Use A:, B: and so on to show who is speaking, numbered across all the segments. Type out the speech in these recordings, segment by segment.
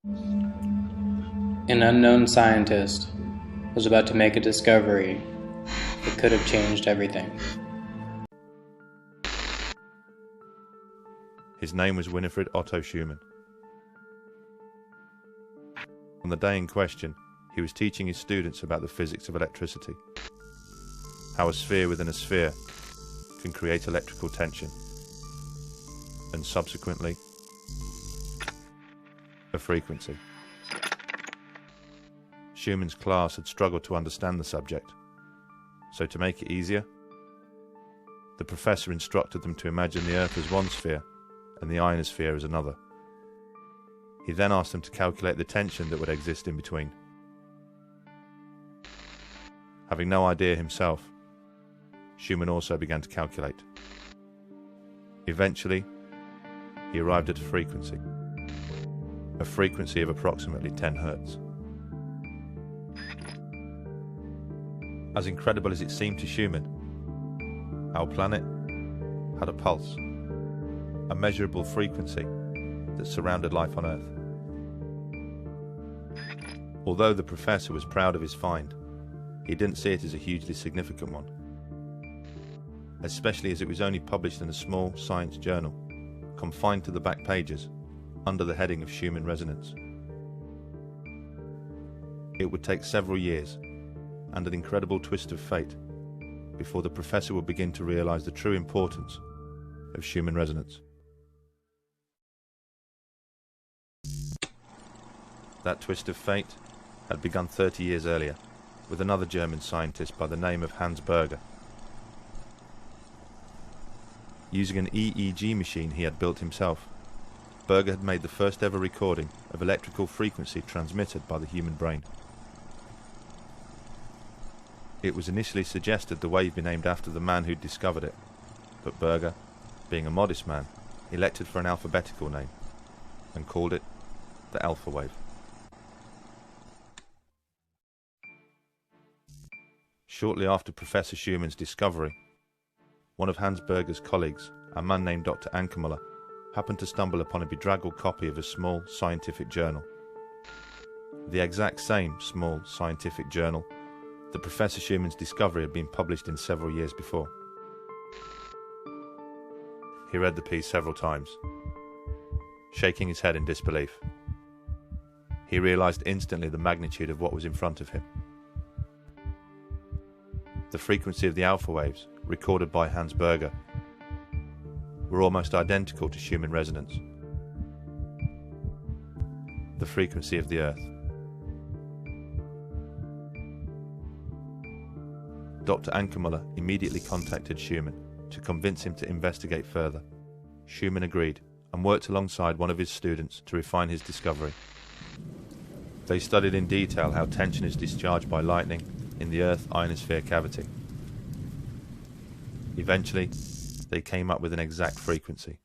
A: An unknown scientist was about to make a discovery that could have changed everything.
B: His name was Winifred Otto Schumann. On the day in question, he was teaching his students about the physics of electricity, how a sphere within a sphere can create electrical tension, and subsequently, a frequency. Schumann's class had struggled to understand the subject, so to make it easier, the professor instructed them to imagine the Earth as one sphere and the ionosphere as another. He then asked them to calculate the tension that would exist in between. Having no idea himself, Schumann also began to calculate. Eventually, he arrived at a frequency of approximately 10 Hertz. As incredible as it seemed to Schumann, our planet had a pulse, a measurable frequency that surrounded life on Earth. Although the professor was proud of his find, he didn't see it as a hugely significant one, especially as it was only published in a small science journal, confined to the back pages, under the heading of Schumann resonance. It would take several years, and an incredible twist of fate, before the professor would begin to realize the true importance of Schumann resonance. That twist of fate had begun 30 years earlier, with another German scientist by the name of Hans Berger. Using an EEG machine he had built himself, Berger had made the first ever recording of electrical frequency transmitted by the human brain. It was initially suggested the wave be named after the man who'd discovered it, but Berger, being a modest man, elected for an alphabetical name and called it the alpha wave. Shortly after Professor Schumann's discovery, one of Hans Berger's colleagues, a man named Dr. Ankermüller, happened to stumble upon a bedraggled copy of a small scientific journal. The exact same small scientific journal that Professor Schumann's discovery had been published in several years before. He read the piece several times, shaking his head in disbelief. He realized instantly the magnitude of what was in front of him. The frequency of the alpha waves, recorded by Hans Berger, were almost identical to Schumann resonance, the frequency of the Earth. Dr. Ankermüller immediately contacted Schumann to convince him to investigate further. Schumann agreed and worked alongside one of his students to refine his discovery. They studied in detail how tension is discharged by lightning in the Earth ionosphere cavity. Eventually, they came up with an exact frequency.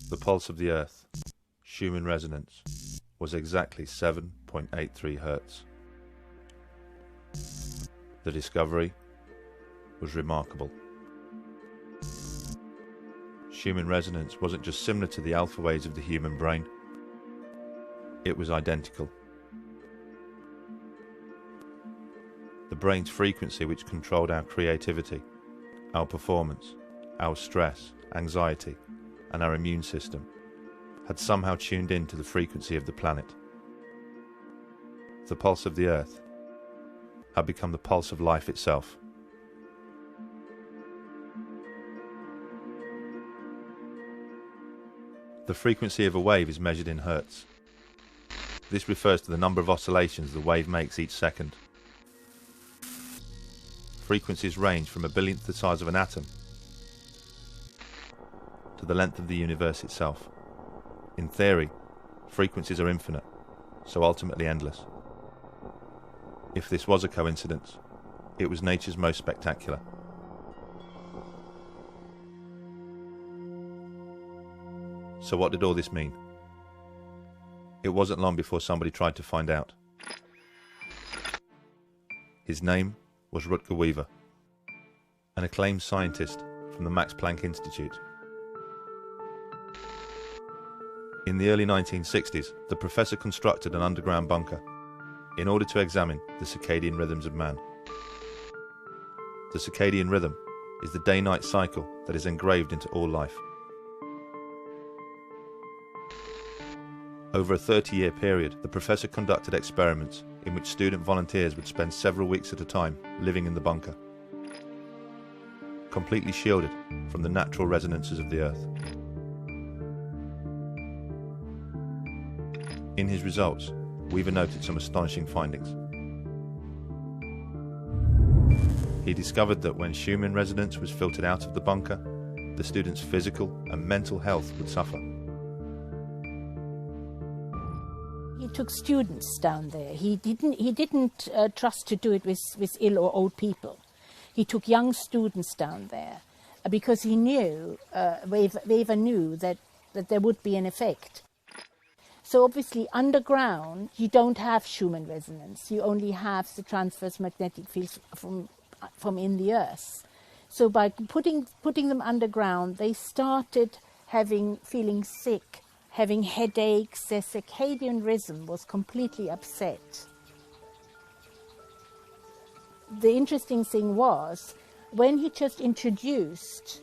B: The pulse of the Earth, Schumann resonance, was exactly 7.83 Hertz. The discovery was remarkable. Schumann resonance wasn't just similar to the alpha waves of the human brain, it was identical. The brain's frequency, which controlled our creativity, our performance, our stress, anxiety, and our immune system, had somehow tuned in to the frequency of the planet. The pulse of the Earth had become the pulse of life itself. The frequency of a wave is measured in hertz. This refers to the number of oscillations the wave makes each second. Frequencies range from a billionth the size of an atom to the length of the universe itself. In theory, frequencies are infinite, so ultimately endless. If this was a coincidence, it was nature's most spectacular. So what did all this mean? It wasn't long before somebody tried to find out. His name was Rutger Weaver, an acclaimed scientist from the Max Planck Institute. In the early 1960s, the professor constructed an underground bunker in order to examine the circadian rhythms of man. The circadian rhythm is the day-night cycle that is engraved into all life. Over a 30-year period, the professor conducted experiments in which student volunteers would spend several weeks at a time living in the bunker, completely shielded from the natural resonances of the Earth. In his results, Weaver noted some astonishing findings. He discovered that when Schumann resonance was filtered out of the bunker, the students' physical and mental health would suffer.
C: He took students down there. He didn't trust to do it with ill or old people. He took young students down there because he knew, Weaver knew that there would be an effect. So obviously underground you don't have Schumann resonance. You only have the transverse magnetic fields from in the Earth. So by putting them underground, they started feeling sick, having headaches. Their circadian rhythm was completely upset. The interesting thing was, when he just introduced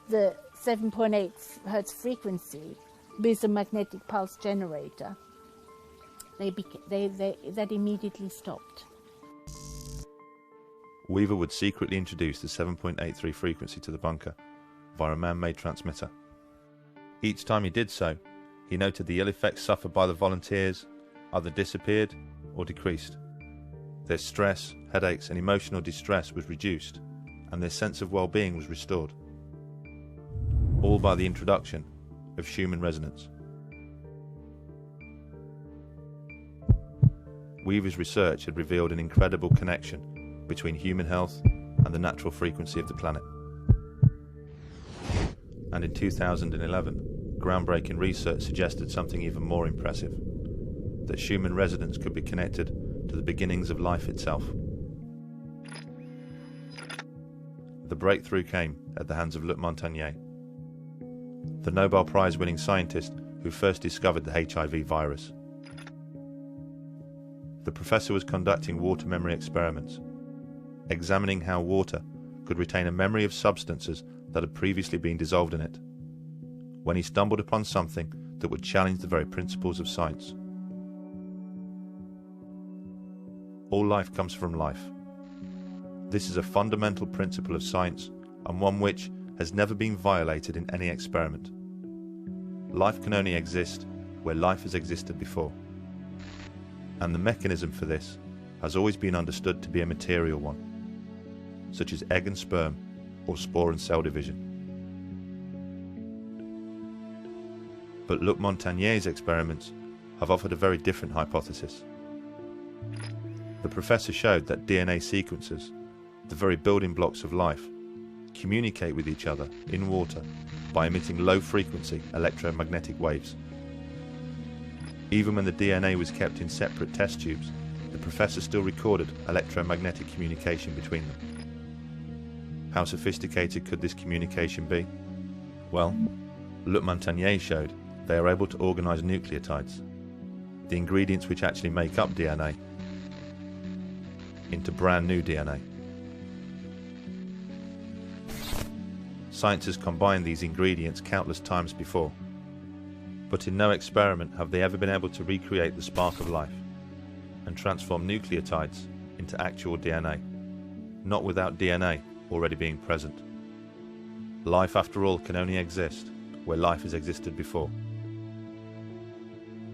C: the 7.8 Hertz frequency with a magnetic pulse generator, that immediately stopped.
B: Weaver would secretly introduce the 7.83 frequency to the bunker via a man-made transmitter. Each time he did so, he noted the ill effects suffered by the volunteers either disappeared or decreased. Their stress, headaches and emotional distress was reduced, and their sense of well-being was restored. All by the introduction of Schumann resonance. Weaver's research had revealed an incredible connection between human health and the natural frequency of the planet. And in 2011, groundbreaking research suggested something even more impressive, that Schumann resonance could be connected to the beginnings of life itself. The breakthrough came at the hands of Luc Montagnier, the Nobel Prize-winning scientist who first discovered the HIV virus. The professor was conducting water memory experiments, examining how water could retain a memory of substances that had previously been dissolved in it, when he stumbled upon something that would challenge the very principles of science. All life comes from life. This is a fundamental principle of science, and one which has never been violated in any experiment. Life can only exist where life has existed before. And the mechanism for this has always been understood to be a material one, such as egg and sperm, or spore and cell division. But Luc Montagnier's experiments have offered a very different hypothesis. The professor showed that DNA sequences, the very building blocks of life, communicate with each other in water by emitting low-frequency electromagnetic waves. Even when the DNA was kept in separate test tubes, the professor still recorded electromagnetic communication between them. How sophisticated could this communication be? Well, Luc Montagnier showed they are able to organize nucleotides, the ingredients which actually make up DNA, into brand new DNA. Science has combined these ingredients countless times before, but in no experiment have they ever been able to recreate the spark of life and transform nucleotides into actual DNA, not without DNA already being present. Life, after all, can only exist where life has existed before.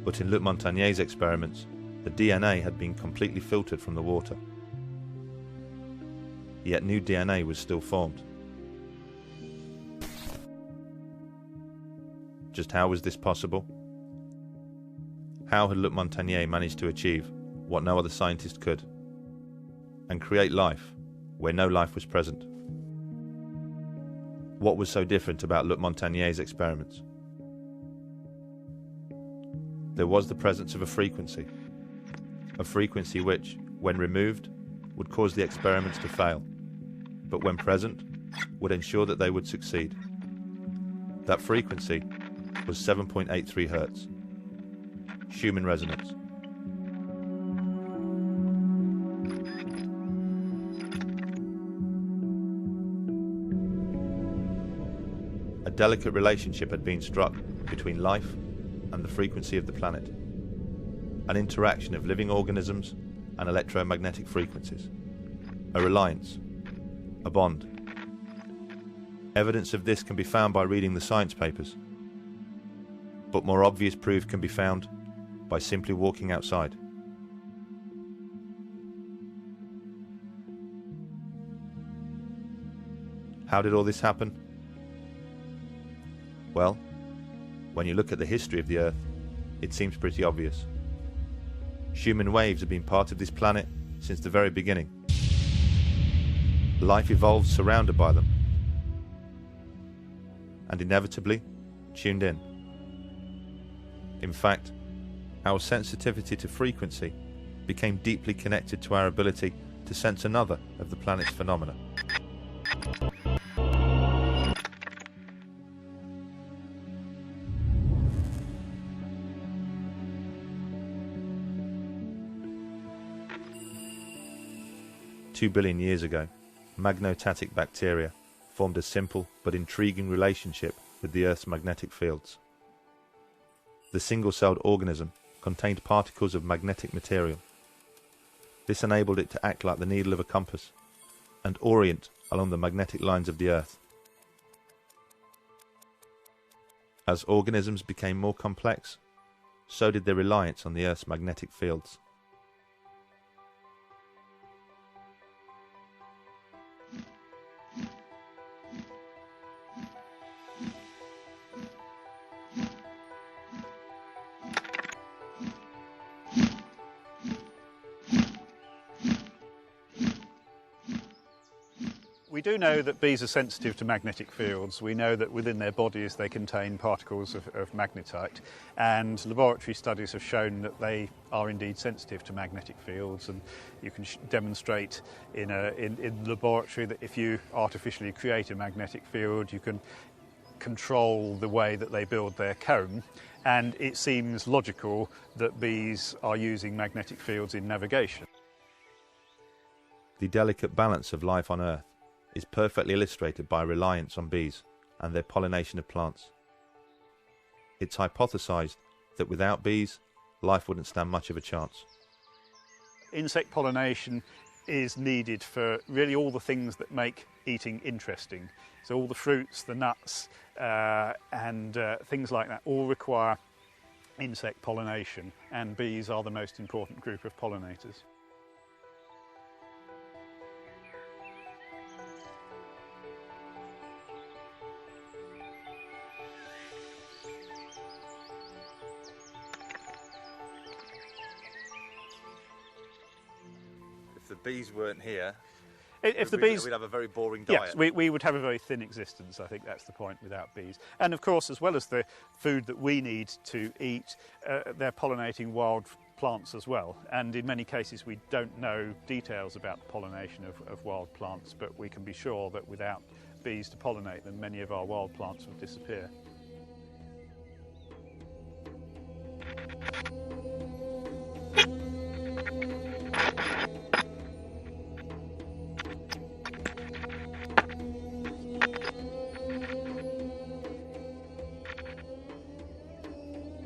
B: But in Luc Montagnier's experiments, the DNA had been completely filtered from the water. Yet new DNA was still formed. Just how was this possible? How had Luc Montagnier managed to achieve what no other scientist could, and create life where no life was present? What was so different about Luc Montagnier's experiments? There was the presence of a frequency which, when removed, would cause the experiments to fail, but when present, would ensure that they would succeed. That frequency was 7.83 Hz. Schumann resonance. A delicate relationship had been struck between life and the frequency of the planet. An interaction of living organisms and electromagnetic frequencies. A reliance. A bond. Evidence of this can be found by reading the science papers. But more obvious proof can be found by simply walking outside. How did all this happen? Well, when you look at the history of the Earth, it seems pretty obvious. Schumann waves have been part of this planet since the very beginning. Life evolved surrounded by them, and inevitably tuned in. In fact, our sensitivity to frequency became deeply connected to our ability to sense another of the planet's phenomena. Two billion years ago, magnotatic bacteria formed a simple but intriguing relationship with the Earth's magnetic fields. The single-celled organism contained particles of magnetic material. This enabled it to act like the needle of a compass and orient along the magnetic lines of the Earth. As organisms became more complex, so did their reliance on the Earth's magnetic fields.
D: We do know that bees are sensitive to magnetic fields. We know that within their bodies they contain particles of magnetite, and laboratory studies have shown that they are indeed sensitive to magnetic fields, and you can demonstrate in the laboratory that if you artificially create a magnetic field, you can control the way that they build their comb, and it seems logical that bees are using magnetic fields in navigation.
B: The delicate balance of life on Earth is perfectly illustrated by reliance on bees and their pollination of plants. It's hypothesized that without bees, life wouldn't stand much of a chance.
D: Insect pollination is needed for really all the things that make eating interesting. So all the fruits, the nuts, and things like that all require insect pollination, and bees are the most important group of pollinators.
B: If the bees weren't here,
D: If the bees,
B: we'd have a very boring diet.
D: yes, we would have a very thin existence. I think that's the point without bees. And of course, as well as the food that we need to eat, they're pollinating wild plants as well. And in many cases, we don't know details about the pollination of wild plants, but we can be sure that without bees to pollinate them, many of our wild plants would disappear.